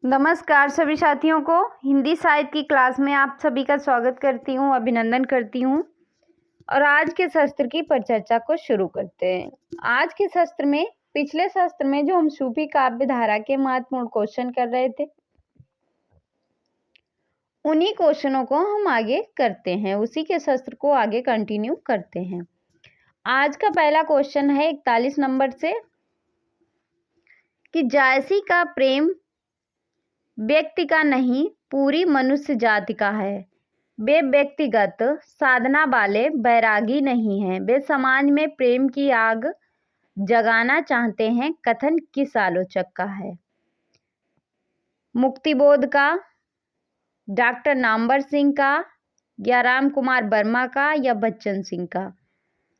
नमस्कार सभी साथियों को हिंदी साहित्य की क्लास में आप सभी का स्वागत करती हूँ, अभिनंदन करती हूँ। और आज के शस्त्र की परिचर्चा को शुरू करते हैं। आज के शस्त्र में पिछले शस्त्र में जो हम सूफी काव्य धारा के महत्वपूर्ण क्वेश्चन कर रहे थे, उन्हीं क्वेश्चनों को हम आगे करते हैं, उसी के शस्त्र को आगे कंटिन्यू करते हैं। आज का पहला क्वेश्चन है 41 नंबर से कि जायसी का प्रेम व्यक्ति का नहीं पूरी मनुष्य जाति का है। वे व्यक्तिगत साधना वाले बैरागी नहीं हैं। वे समाज में प्रेम की आग जगाना चाहते हैं। कथन किस आलोचक का है? मुक्तिबोध का, डॉक्टर नामवर सिंह का, या राम कुमार वर्मा का, या बच्चन सिंह का?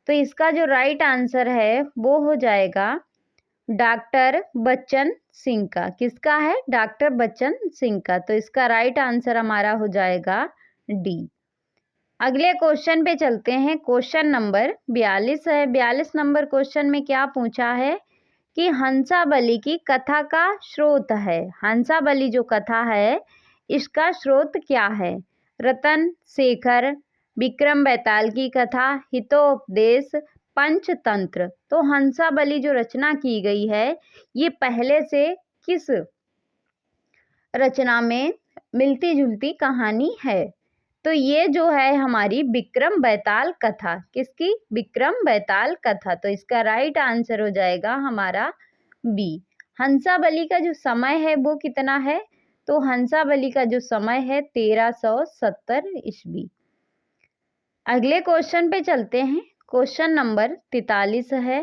तो इसका जो राइट आंसर है वो हो जाएगा डॉक्टर बच्चन सिंह का। किसका है? डॉक्टर बच्चन सिंह का। तो इसका राइट आंसर हमारा हो जाएगा डी। अगले क्वेश्चन पे चलते हैं। क्वेश्चन नंबर 42 है। 42 नंबर क्वेश्चन में क्या पूछा है कि हंसावली की कथा का स्रोत है। हंसावली जो कथा है इसका स्रोत क्या है? रतन शेखर, विक्रम बेताल की कथा, हितोपदेश, पंचतंत्र। तो हंसावली जो रचना की गई है ये पहले से किस रचना में मिलती जुलती कहानी है? तो ये जो है हमारी विक्रम बेताल कथा। किसकी? विक्रम बेताल कथा। तो इसका राइट आंसर हो जाएगा हमारा बी। हंसावली का जो समय है वो कितना है? तो हंसावली का जो समय है 1370 ईस्वी। अगले क्वेश्चन पे चलते हैं। क्वेश्चन नंबर 43 है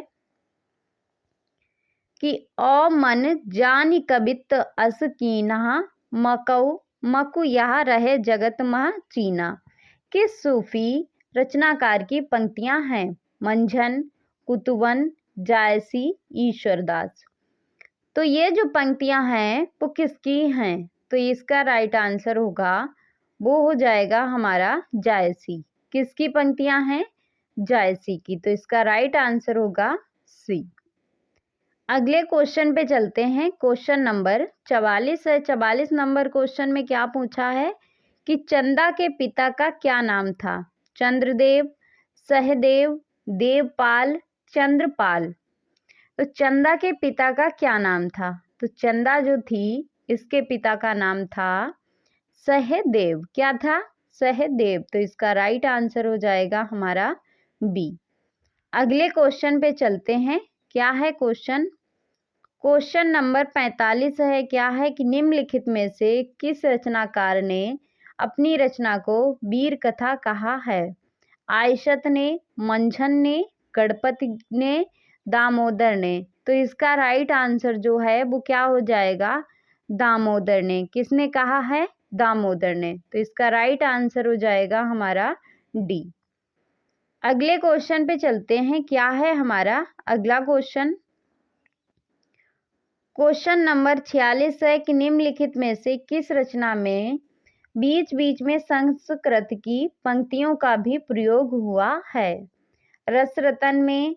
कि ओ मन जान कबित अस कीन्हा मकु यह रहे जगत मह चीना। किस सूफी रचनाकार की पंक्तियां हैं? मंझन, कुतुबन, जायसी, ईश्वरदास। तो ये जो पंक्तियां हैं वो किसकी हैं? तो इसका राइट आंसर होगा वो हो जाएगा हमारा जायसी। किसकी पंक्तियां हैं? जायसी की। तो इसका राइट आंसर होगा सी। अगले क्वेश्चन पे चलते हैं। क्वेश्चन नंबर 44 है। 44 नंबर क्वेश्चन में क्या पूछा है कि चंदा के पिता का क्या नाम था? चंद्रदेव, सहदेव, देवपाल, चंद्रपाल। तो चंदा के पिता का क्या नाम था? तो चंदा जो थी इसके पिता का नाम था सहदेव। क्या था? सहदेव। तो इसका राइट आंसर हो जाएगा हमारा बी। अगले क्वेश्चन पे चलते हैं। क्या है क्वेश्चन? क्वेश्चन नंबर 45 है। क्या है कि निम्नलिखित में से किस रचनाकार ने अपनी रचना को वीर कथा कहा है? आयशत ने, मंझन ने, गणपति ने, दामोदर ने। तो इसका राइट आंसर जो है वो क्या हो जाएगा? दामोदर ने। किसने कहा है? दामोदर ने। तो इसका राइट आंसर हो जाएगा हमारा डी। अगले क्वेश्चन पे चलते हैं। क्या है हमारा अगला क्वेश्चन? क्वेश्चन नंबर 46 है कि निम्नलिखित में से किस रचना में बीच बीच में संस्कृत की पंक्तियों का भी प्रयोग हुआ है? रसरतन में,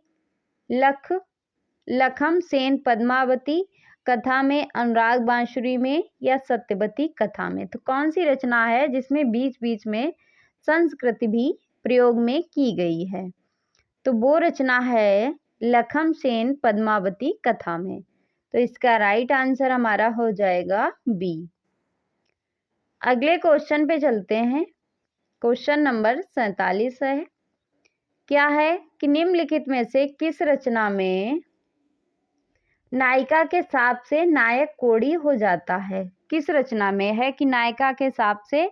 लखम सेन पद्मावती कथा में, अनुराग बांसुरी में, या सत्यवती कथा में? तो कौन सी रचना है जिसमें बीच बीच में संस्कृत भी प्रयोग में की गई है? तो वो रचना है लखम सेन पद्मावती कथा में। तो इसका राइट आंसर हमारा हो जाएगा बी। अगले क्वेश्चन पे चलते हैं। क्वेश्चन नंबर 47 है। क्या है कि निम्नलिखित में से किस रचना में नायिका के साप से नायक कोढ़ी हो जाता है? किस रचना में है कि नायिका के साप से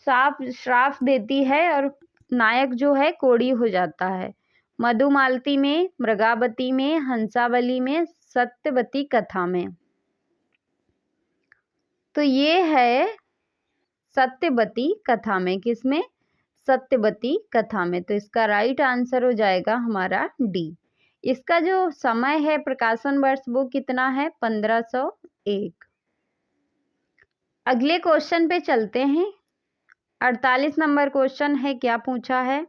साप श्राप देती है और नायक जो है कोढ़ी हो जाता है? मधुमालती में, मृगावती में, हंसावली में, सत्यवती कथा में। तो ये है सत्यवती कथा में। किसमें? सत्यवती कथा में। तो इसका राइट आंसर हो जाएगा हमारा डी। इसका जो समय है प्रकाशन वर्ष वो कितना है? 1501। अगले क्वेश्चन पे चलते हैं। 48 नंबर क्वेश्चन है। क्या पूछा है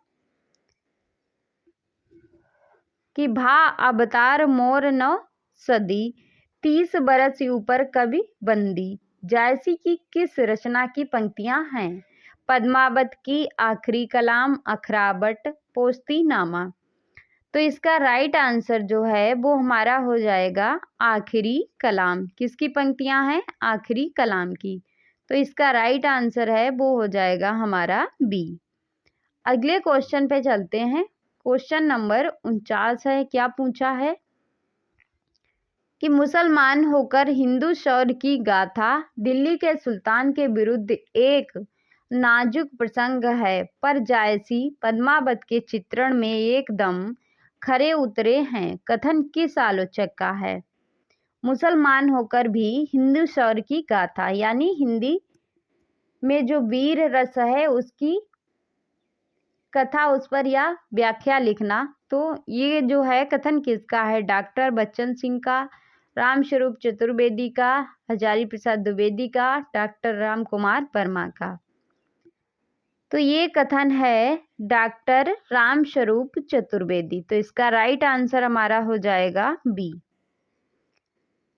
कि भा अवतार मोर नौ सदी 30 बरस ऊपर कभी बंदी जैसी की किस रचना की पंक्तियां हैं? पद्मावत की आखिरी कलाम, अखराबट, पोस्तीनामा। तो इसका राइट आंसर जो है वो हमारा हो जाएगा आखिरी कलाम। किसकी पंक्तियां हैं? आखिरी कलाम की। तो इसका राइट आंसर है वो हो जाएगा हमारा बी। अगले क्वेश्चन पे चलते हैं। क्वेश्चन नंबर 49 है। क्या पूछा है कि मुसलमान होकर हिंदू शौर्य की गाथा दिल्ली के सुल्तान के विरुद्ध एक नाजुक प्रसंग है, पर जायसी पद्मावत के चित्रण में एकदम खरे उतरे हैं। कथन किस आलोचक का है? मुसलमान होकर भी हिंदू शौर्य की गाथा, यानी हिंदी में जो वीर रस है उसकी कथा, उस पर या व्याख्या लिखना। तो ये जो है कथन किसका है? डॉक्टर बच्चन सिंह का, रामस्वरूप चतुर्वेदी का, हजारी प्रसाद द्विवेदी का, डॉक्टर राम कुमार वर्मा का। तो ये कथन है डॉक्टर रामस्वरूप चतुर्वेदी। तो इसका राइट आंसर हमारा हो जाएगा बी।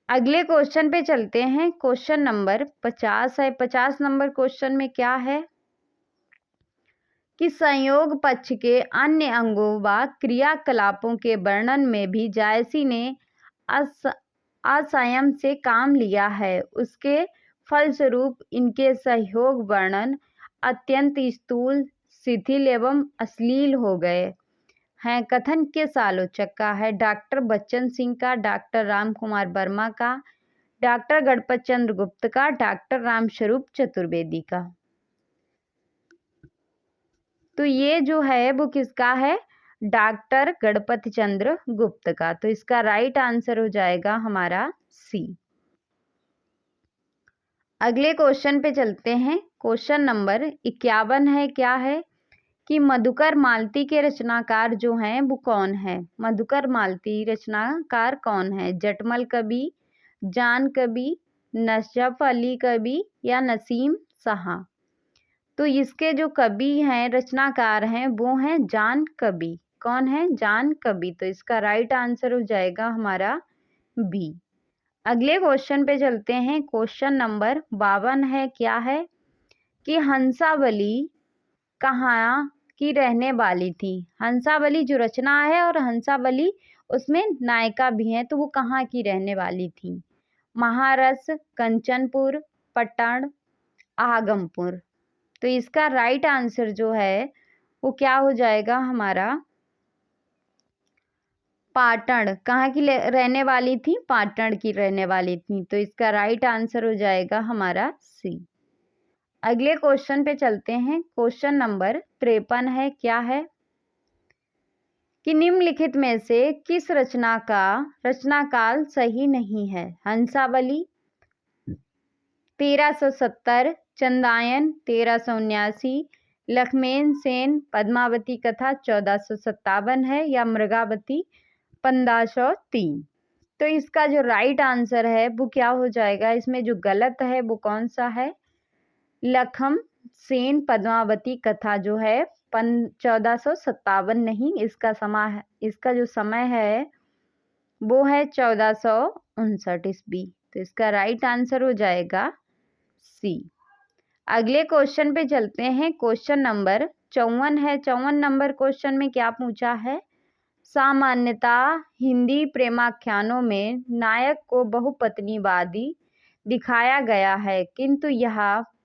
अगले क्वेश्चन पे चलते हैं। क्वेश्चन नंबर 50 है। 50 नंबर क्वेश्चन में क्या है कि संयोग पक्ष के अन्य अंगों व क्रियाकलापों के वर्णन में भी जायसी ने असंयम से काम लिया है। उसके फलस्वरूप इनके सहयोग वर्णन अत्यंत स्थूल, शिथिल एवं अश्लील हो गए हैं। कथन किस आलोचक का है? डॉक्टर बच्चन सिंह का, डॉक्टर राम कुमार वर्मा का, डॉक्टर गणपत चंद्र गुप्त का, डॉक्टर रामस्वरूप चतुर्वेदी का। तो ये जो है वो किसका है? डॉक्टर गणपत चंद्र गुप्त का। तो इसका राइट आंसर हो जाएगा हमारा सी। अगले क्वेश्चन पे चलते हैं। क्वेश्चन नंबर 51 है। क्या है कि मधुकर मालती के रचनाकार जो हैं वो कौन है? मधुकर मालती रचनाकार कौन है? जटमल कवि, जान कवि, नजफ अली कवि या नसीम शाह। तो इसके जो कवि हैं, रचनाकार हैं, वो हैं जान कवि। कौन है? जान कवि। तो इसका राइट आंसर हो जाएगा हमारा बी। अगले क्वेश्चन पे चलते हैं। क्वेश्चन नंबर 52 है। क्या है कि हंसावली कहाँ की रहने वाली थी? हंसावली जो रचना है और हंसावली उसमें नायिका भी हैं, तो वो कहाँ की रहने वाली थी? महारस, कंचनपुर, पटन, आगमपुर। तो इसका राइट आंसर जो है वो क्या हो जाएगा हमारा? पाटन। कहाँ की रहने वाली थी? पाटन की रहने वाली थी। तो इसका राइट आंसर हो जाएगा हमारा सी। अगले क्वेश्चन पे चलते हैं। क्वेश्चन नंबर 53 है। क्या है कि निम्नलिखित में से किस रचना का रचनाकाल सही नहीं है? हंसावली 1370, चंदायन 1379, लक्ष्मण सेन पद्मावती कथा 1457 है या मृगावती 1503। तो इसका जो राइट आंसर है वो क्या हो जाएगा? इसमें जो गलत है वो कौन सा है? लखम सेन पद्मावती कथा जो है 1457 नहीं, इसका जो समय है वो है 1459 ईस्वी। तो इसका राइट आंसर हो जाएगा सी। अगले क्वेश्चन पे चलते हैं। क्वेश्चन नंबर 54 है। 54 नंबर क्वेश्चन में क्या पूछा है? सामान्यतः हिंदी प्रेमाख्यानों में नायक को बहुपत्नीवादी दिखाया गया है, किंतु यह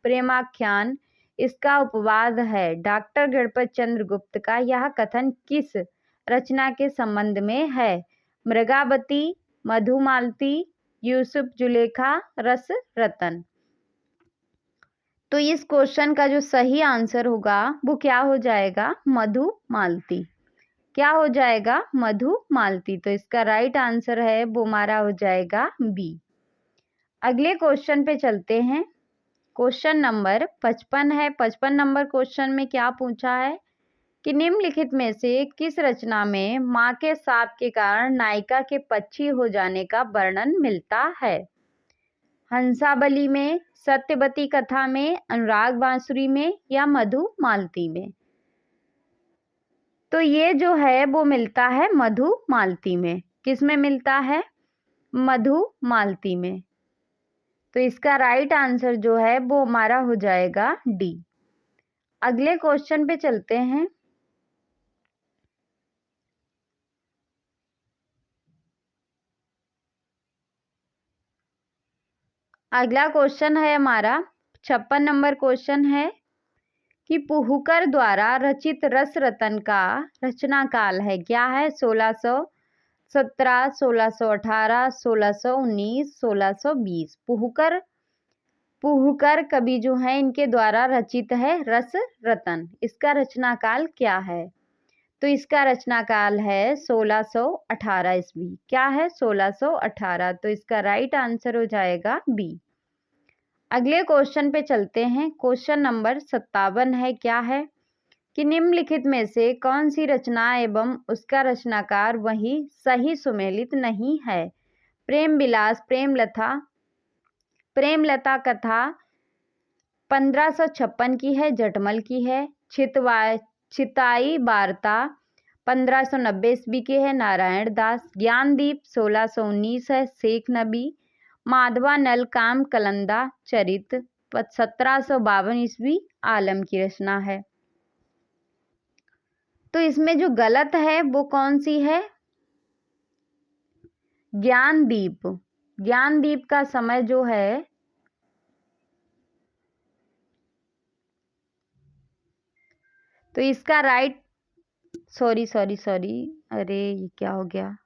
प्रेमाख्यान इसका उपवाद है। डॉक्टर गणपत चंद्र गुप्त का यह कथन किस रचना के संबंध में है? मृगावती, मधुमालती, यूसुफ जुलेखा, रस रतन। तो इस क्वेश्चन का जो सही आंसर होगा वो क्या हो जाएगा? मधुमालती। क्या हो जाएगा? मधुमालती। तो इसका राइट आंसर है वो हमारा हो जाएगा बी। अगले क्वेश्चन पे चलते हैं। क्वेश्चन नंबर 55 है। 55 नंबर क्वेश्चन में क्या पूछा है कि निम्नलिखित में से किस रचना में मां के शाप के कारण नायिका के पक्षी हो जाने का वर्णन मिलता है? हंसावली में, सत्यवती कथा में, अनुराग बांसुरी में या मधुमालती में। तो ये जो है वो मिलता है मधुमालती में। किस में मिलता है? मधु मालती में। तो इसका राइट आंसर जो है वो हमारा हो जाएगा डी। अगले क्वेश्चन पे चलते हैं। अगला क्वेश्चन है हमारा 56 नंबर क्वेश्चन है कि पुहकर द्वारा रचित रस रतन का रचना काल है क्या है? 1617, 1618, 1619, 1620। पुहकर कवि जो है इनके द्वारा रचित है रस रतन। इसका रचना काल क्या है? तो इसका रचना काल है 1618 ईस्वी। क्या है? 1618। तो इसका राइट आंसर हो जाएगा बी। अगले क्वेश्चन पे चलते हैं। क्वेश्चन नंबर 57 है क्या है कि निम्नलिखित में से कौन सी रचना एवं उसका रचनाकार वही सही सुमेलित नहीं है? प्रेम विलास, प्रेमलता कथा 1556 की है, जटमल की है। चिताई वार्ता 1590 ईस्वी की है, नारायण दास। ज्ञानदीप 1619 है, शेख नबी। माधवानल काम कलंदा चरित 1752 ईस्वी, आलम की रचना है। तो इसमें जो गलत है वो कौन सी है? ज्ञानदीप। ज्ञानदीप का समय जो है तो इसका राइट सॉरी अरे ये क्या हो गया?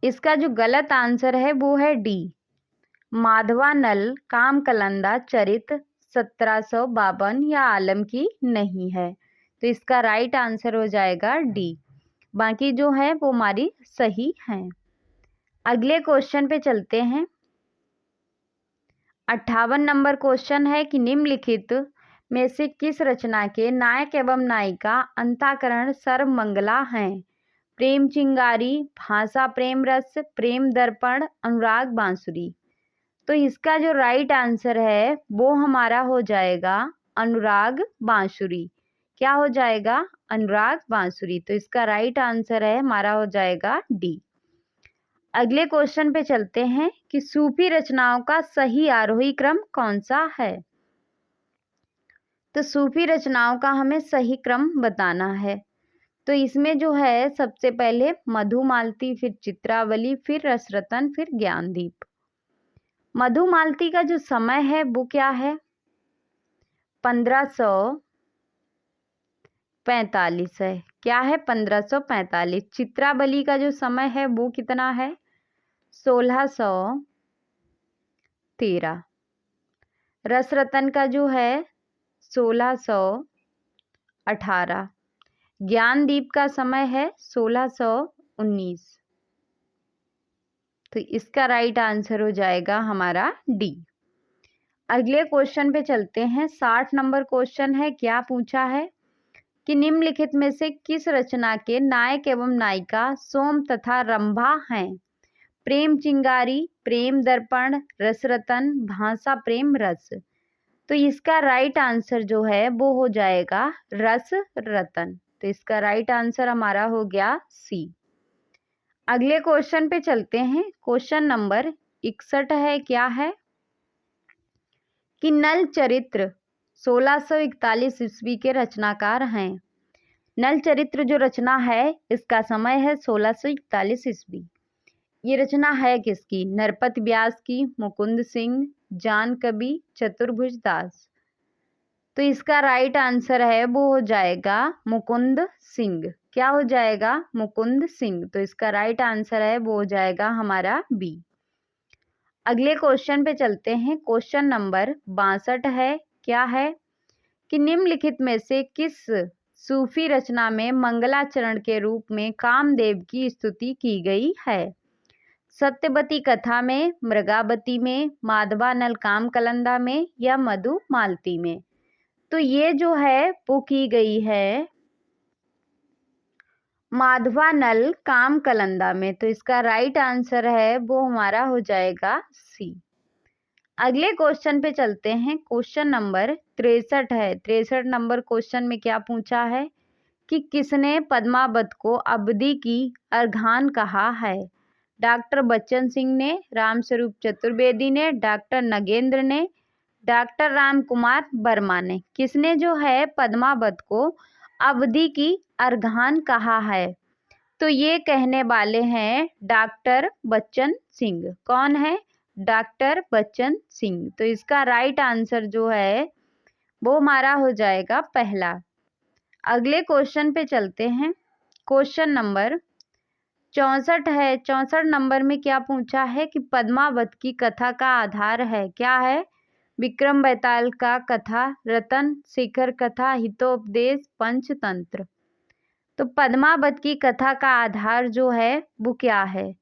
इसका जो गलत आंसर है वो है डी। माधवानल काम कलंदा चरित 1752 या आलम की नहीं है। तो इसका राइट आंसर हो जाएगा डी। बाकी जो है वो हमारी सही है। अगले क्वेश्चन पे चलते हैं। 58 नंबर क्वेश्चन है कि निम्नलिखित में से किस रचना के नायक एवं नायिका अंतःकरण सर्वमंगला हैं? प्रेम चिंगारी, भाषा प्रेम रस, प्रेम दर्पण, अनुराग बांसुरी। तो इसका जो राइट आंसर है वो हमारा हो जाएगा अनुराग बांसुरी। क्या हो जाएगा? अनुराग बांसुरी। तो इसका राइट आंसर है हमारा हो जाएगा डी। अगले क्वेश्चन पे चलते हैं कि सूफी रचनाओं का सही आरोही क्रम कौन सा है? तो सूफी रचनाओं का हमें सही क्रम बताना है। तो इसमें जो है सबसे पहले मधुमालती, फिर चित्रावली, फिर रसरतन, फिर ज्ञानदीप। मधुमालती का जो समय है वो क्या है? 1545 है। क्या है? 1545। चित्रावली का जो समय है वो कितना है? 1613। रसरतन का जो है 1618। ज्ञानदीप का समय है 1619। तो इसका राइट आंसर हो जाएगा हमारा डी। अगले क्वेश्चन पे चलते हैं। 60 नंबर क्वेश्चन है। क्या पूछा है कि निम्नलिखित में से किस रचना के नायक एवं नायिका सोम तथा रंभा हैं? प्रेम चिंगारी, प्रेम दर्पण, रसरतन, भाषा प्रेम रस। तो इसका राइट आंसर जो है वो हो जाएगा रस रतन। तो इसका राइट आंसर हमारा हो गया सी। अगले क्वेश्चन पे चलते हैं। क्वेश्चन नंबर 61 है। क्या है कि नल चरित्र 1641 ईस्वी के रचनाकार हैं। नल चरित्र जो रचना है इसका समय है 1641 ईस्वी। ये रचना है किसकी? नरपत व्यास की, मुकुंद सिंह, जान कवि, चतुर्भुज दास। तो इसका राइट आंसर है वो हो जाएगा मुकुंद सिंह। क्या हो जाएगा? मुकुंद सिंह। तो इसका राइट आंसर है वो हो जाएगा हमारा बी। अगले क्वेश्चन पे चलते हैं। क्वेश्चन नंबर 62 है। क्या है कि निम्नलिखित में से किस सूफी रचना में मंगलाचरण के रूप में कामदेव की स्तुति की गई है? सत्यवती कथा में, मृगावती में, माधवानल काम कलंदा में या मधुमालती में। तो ये जो है वो की गई है माधवानल काम कलंदा में। तो इसका राइट आंसर है वो हमारा हो जाएगा सी। अगले क्वेश्चन पे चलते हैं। क्वेश्चन नंबर 63 है। 63 नंबर क्वेश्चन में क्या पूछा है कि किसने पद्मावत को अवधि की अर्धान कहा है? डॉक्टर बच्चन सिंह ने, रामस्वरूप चतुर्वेदी ने, डॉक्टर नगेंद्र ने, डॉक्टर राम कुमार वर्मा ने। किसने जो है पद्मावत को अवधि की अर्धांगिनी कहा है? तो ये कहने वाले हैं डॉक्टर बच्चन सिंह। कौन है? डॉक्टर बच्चन सिंह। तो इसका राइट आंसर जो है वो हमारा हो जाएगा पहला। अगले क्वेश्चन पे चलते हैं। क्वेश्चन नंबर 64 है। 64 नंबर में क्या पूछा है कि पद्मावत की कथा का आधार है। क्या है? विक्रम बेताल का कथा, रतन शेखर कथा, हितोपदेश, पंचतंत्र। तो पद्मावत की कथा का आधार जो है वो क्या है?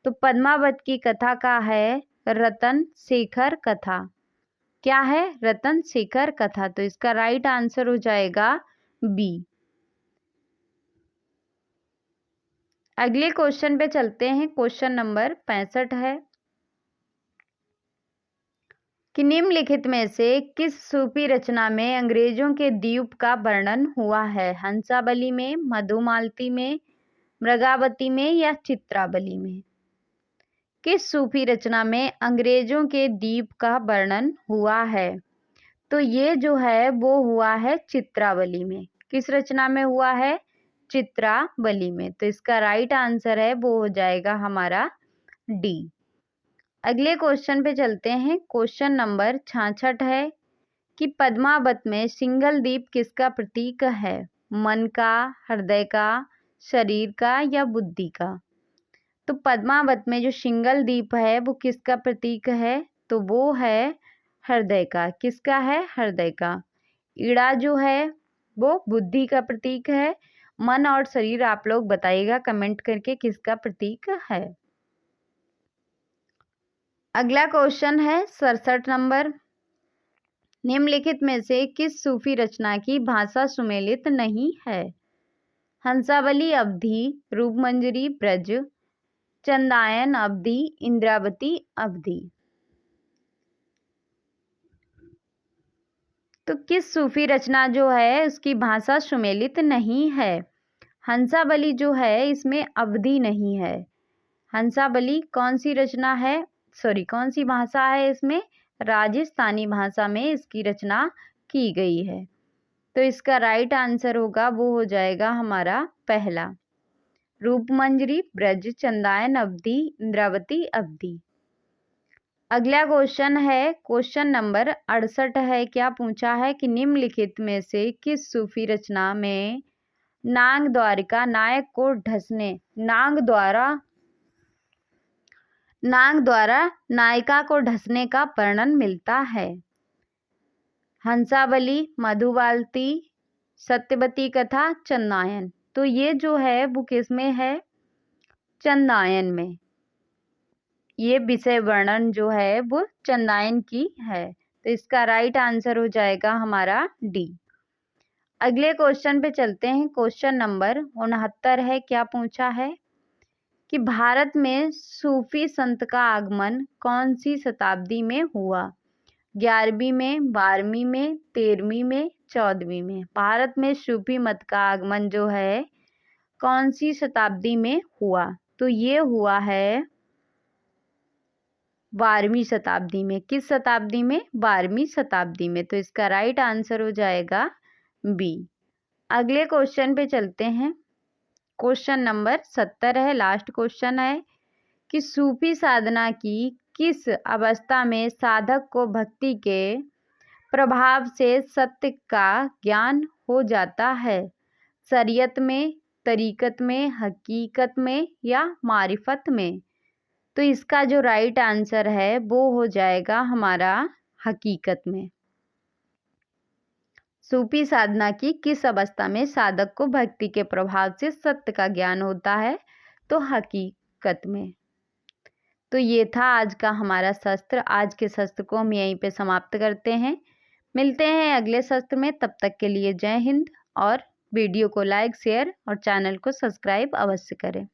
तो पद्मावत की कथा का है रतन शेखर कथा। क्या है? रतन शेखर कथा। तो इसका राइट आंसर हो जाएगा बी। अगले क्वेश्चन पे चलते हैं। क्वेश्चन नंबर 65 है कि निम्नलिखित में से किस सूफी रचना में अंग्रेजों के द्वीप का वर्णन हुआ है? हंसावली में, मधुमालती में, मृगावती में या चित्रावली में? किस सूफी रचना में अंग्रेजों के द्वीप का वर्णन हुआ है? तो ये जो है वो हुआ है चित्रावली में। किस रचना में हुआ है? चित्रावली में। तो इसका राइट आंसर है वो हो जाएगा हमारा डी। अगले क्वेश्चन पे चलते हैं। क्वेश्चन नंबर 66 है कि पद्मावत में सिंगल दीप किसका प्रतीक है? मन का, हृदय का, शरीर का या बुद्धि का? तो पद्मावत में जो सिंगल दीप है वो किसका प्रतीक है? तो वो है हृदय का। किसका है? हृदय का। ईड़ा जो है वो बुद्धि का प्रतीक है। मन और शरीर आप लोग बताइएगा कमेंट करके किसका प्रतीक है। अगला क्वेश्चन है 67 नंबर। निम्नलिखित में से किस सूफी रचना की भाषा सुमेलित नहीं है? हंसावली अवधि, रूपमंजरी ब्रज, चंदायन अवधि, इंद्रावती अवधि। तो किस सूफी रचना जो है उसकी भाषा सुमेलित नहीं है? हंसावली जो है इसमें अवधि नहीं है। हंसावली कौन सी रचना है? कौन सी भाषा है इसमें? राजस्थानी भाषा में इसकी रचना की गई है। तो इसका राइट आंसर होगा वो हो जाएगा हमारा पहला। रूपमंजरी ब्रज, चंदायन अवधि, इंद्रावती अवधि। अगला क्वेश्चन है क्वेश्चन नंबर 68 है। क्या पूछा है कि निम्नलिखित में से किस सूफी रचना में नाग द्वारिका नायक को नाग द्वारा नायिका को ढसने का वर्णन मिलता है? हंसावली, मधुमालती, सत्यवती कथा, चंदायन। तो ये जो है वो किस में है? चंदायन में। ये विषय वर्णन जो है वो चंदायन की है। तो इसका राइट आंसर हो जाएगा हमारा डी। अगले क्वेश्चन पे चलते हैं। क्वेश्चन नंबर 69 है। क्या पूछा है कि भारत में सूफी संत का आगमन कौन सी शताब्दी में हुआ? 11वीं में, 12वीं में, 13वीं में, 14वीं में? भारत में सूफी मत का आगमन जो है कौन सी शताब्दी में हुआ? तो ये हुआ है 12वीं शताब्दी में। किस शताब्दी में? 12वीं शताब्दी में। तो इसका राइट आंसर हो जाएगा बी। अगले क्वेश्चन पे चलते हैं। क्वेश्चन नंबर 70 है, लास्ट क्वेश्चन है कि सूफी साधना की किस अवस्था में साधक को भक्ति के प्रभाव से सत्य का ज्ञान हो जाता है? शरीयत में, तरीकत में, हकीकत में या मारिफत में? तो इसका जो राइट आंसर है वो हो जाएगा हमारा हकीकत में। सूफी साधना की किस अवस्था में साधक को भक्ति के प्रभाव से सत्य का ज्ञान होता है? तो हकीकत में। तो ये था आज का हमारा शस्त्र। आज के शस्त्र को हम यहीं पे समाप्त करते हैं। मिलते हैं अगले शस्त्र में। तब तक के लिए जय हिंद। और वीडियो को लाइक, शेयर और चैनल को सब्सक्राइब अवश्य करें।